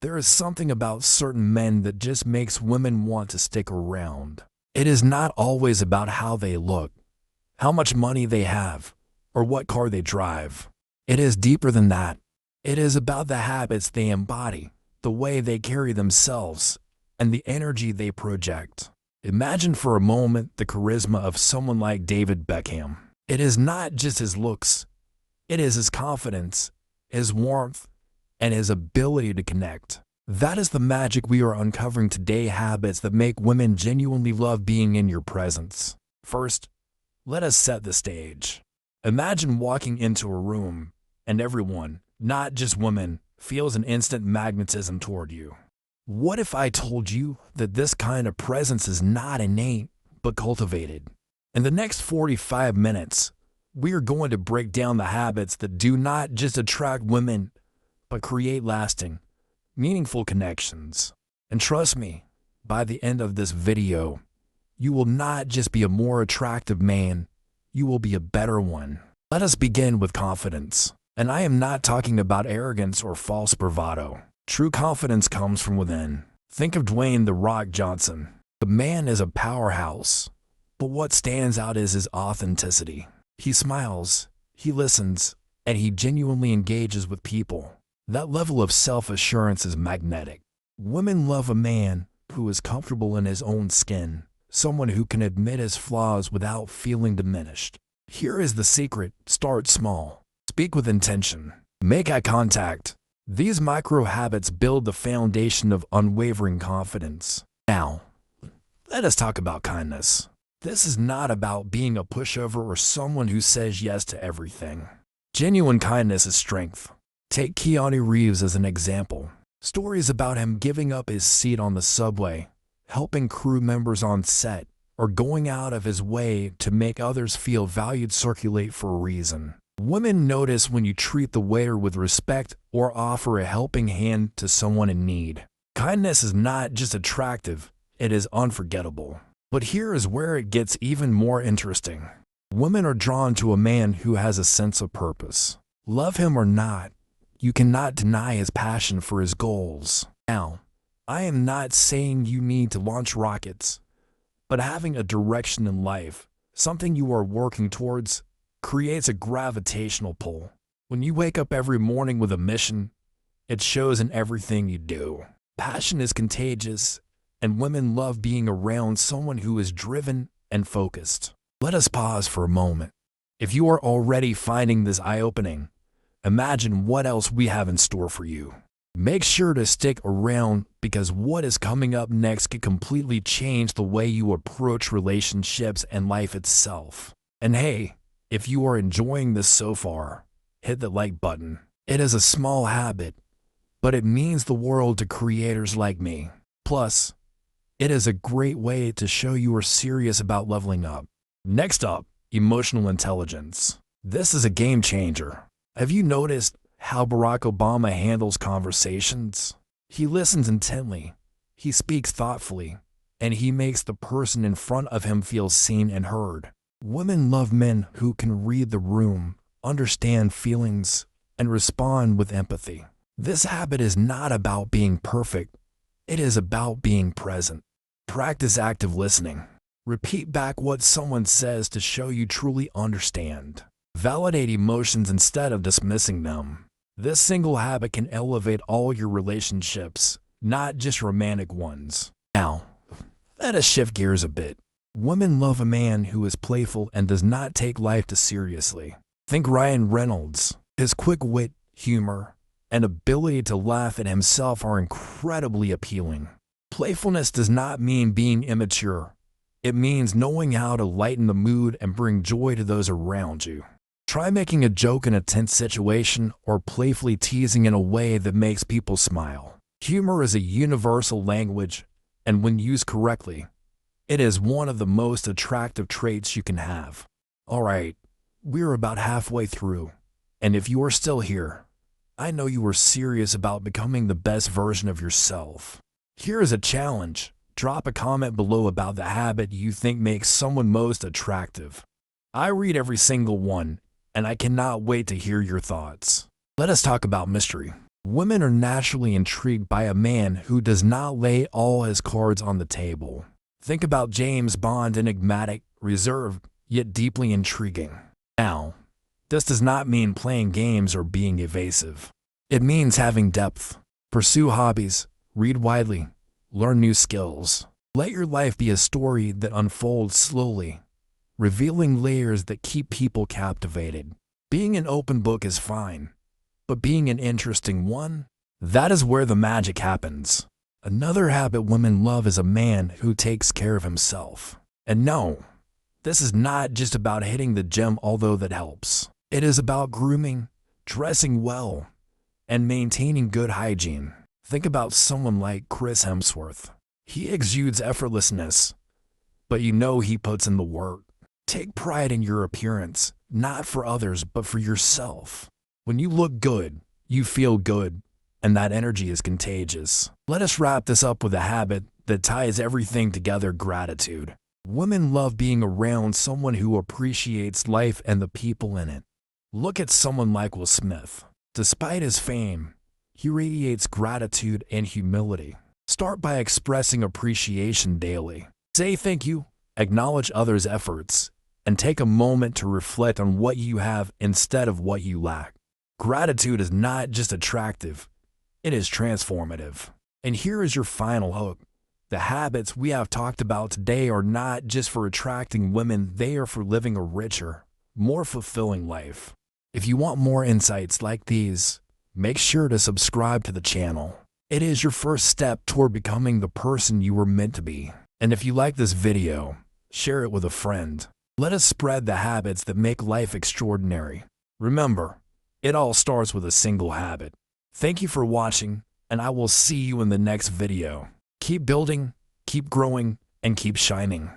There is something about certain men that just makes women want to stick around. It is not always about how they look, how much money they have, or what car they drive. It is deeper than that. It is about the habits they embody, the way they carry themselves, and the energy they project. Imagine for a moment the charisma of someone like David Beckham. It is not just his looks, it is his confidence, his warmth, and his ability to connect. That is the magic we are uncovering today, habits that make women genuinely love being in your presence. First, let us set the stage. Imagine walking into a room and everyone, not just women, feels an instant magnetism toward you. What if I told you that this kind of presence is not innate, but cultivated? In the next 45 minutes, we are going to break down the habits that do not just attract women, but create lasting, meaningful connections. And trust me, by the end of this video, you will not just be a more attractive man, you will be a better one. Let us begin with confidence. And I am not talking about arrogance or false bravado. True confidence comes from within. Think of Dwayne "The Rock" Johnson. The man is a powerhouse, but what stands out is his authenticity. He smiles, he listens, and he genuinely engages with people. That level of self-assurance is magnetic. Women love a man who is comfortable in his own skin, someone who can admit his flaws without feeling diminished. Here is the secret: start small. Speak with intention. Make eye contact. These micro habits build the foundation of unwavering confidence. Now, let us talk about kindness. This is not about being a pushover or someone who says yes to everything. Genuine kindness is strength. Take Keanu Reeves as an example. Stories about him giving up his seat on the subway, helping crew members on set, or going out of his way to make others feel valued circulate for a reason. Women notice when you treat the waiter with respect or offer a helping hand to someone in need. Kindness is not just attractive, it is unforgettable. But here is where it gets even more interesting. Women are drawn to a man who has a sense of purpose. Love him or not, you cannot deny his passion for his goals. Now, I am not saying you need to launch rockets, but having a direction in life, something you are working towards, creates a gravitational pull. When you wake up every morning with a mission, it shows in everything you do. Passion is contagious, and women love being around someone who is driven and focused. Let us pause for a moment. If you are already finding this eye-opening, imagine what else we have in store for you. Make sure to stick around because what is coming up next can completely change the way you approach relationships and life itself. And hey, if you are enjoying this so far, hit the like button. It is a small habit, but it means the world to creators like me. Plus, it is a great way to show you are serious about leveling up. Next up, emotional intelligence. This is a game changer. Have you noticed how Barack Obama handles conversations? He listens intently, he speaks thoughtfully, and he makes the person in front of him feel seen and heard. Women love men who can read the room, understand feelings, and respond with empathy. This habit is not about being perfect, it is about being present. Practice active listening. Repeat back what someone says to show you truly understand. Validate emotions instead of dismissing them. This single habit can elevate all your relationships, not just romantic ones. Now, let us shift gears a bit. Women love a man who is playful and does not take life too seriously. Think Ryan Reynolds. His quick wit, humor, and ability to laugh at himself are incredibly appealing. Playfulness does not mean being immature. It means knowing how to lighten the mood and bring joy to those around you. Try making a joke in a tense situation or playfully teasing in a way that makes people smile. Humor is a universal language, and when used correctly, it is one of the most attractive traits you can have. Alright, we're about halfway through, and if you are still here, I know you are serious about becoming the best version of yourself. Here is a challenge. Drop a comment below about the habit you think makes someone most attractive. I read every single one, and I cannot wait to hear your thoughts. Let us talk about mystery. Women are naturally intrigued by a man who does not lay all his cards on the table. Think about James Bond, enigmatic, reserved, yet deeply intriguing. Now, this does not mean playing games or being evasive. It means having depth. Pursue hobbies, read widely, learn new skills. Let your life be a story that unfolds slowly, revealing layers that keep people captivated. Being an open book is fine, but being an interesting one, that is where the magic happens. Another habit women love is a man who takes care of himself. And no, this is not just about hitting the gym, although that helps. It is about grooming, dressing well, and maintaining good hygiene. Think about someone like Chris Hemsworth. He exudes effortlessness, but you know he puts in the work. Take pride in your appearance, not for others, but for yourself. When you look good, you feel good, and that energy is contagious. Let us wrap this up with a habit that ties everything together: gratitude. Women love being around someone who appreciates life and the people in it. Look at someone like Will Smith. Despite his fame, he radiates gratitude and humility. Start by expressing appreciation daily. Say thank you, acknowledge others' efforts, and take a moment to reflect on what you have instead of what you lack. Gratitude is not just attractive, it is transformative. And here is your final hook. The habits we have talked about today are not just for attracting women, they are for living a richer, more fulfilling life. If you want more insights like these, make sure to subscribe to the channel. It is your first step toward becoming the person you were meant to be. And if you like this video, share it with a friend. Let us spread the habits that make life extraordinary. Remember, it all starts with a single habit. Thank you for watching, and I will see you in the next video. Keep building, keep growing, and keep shining.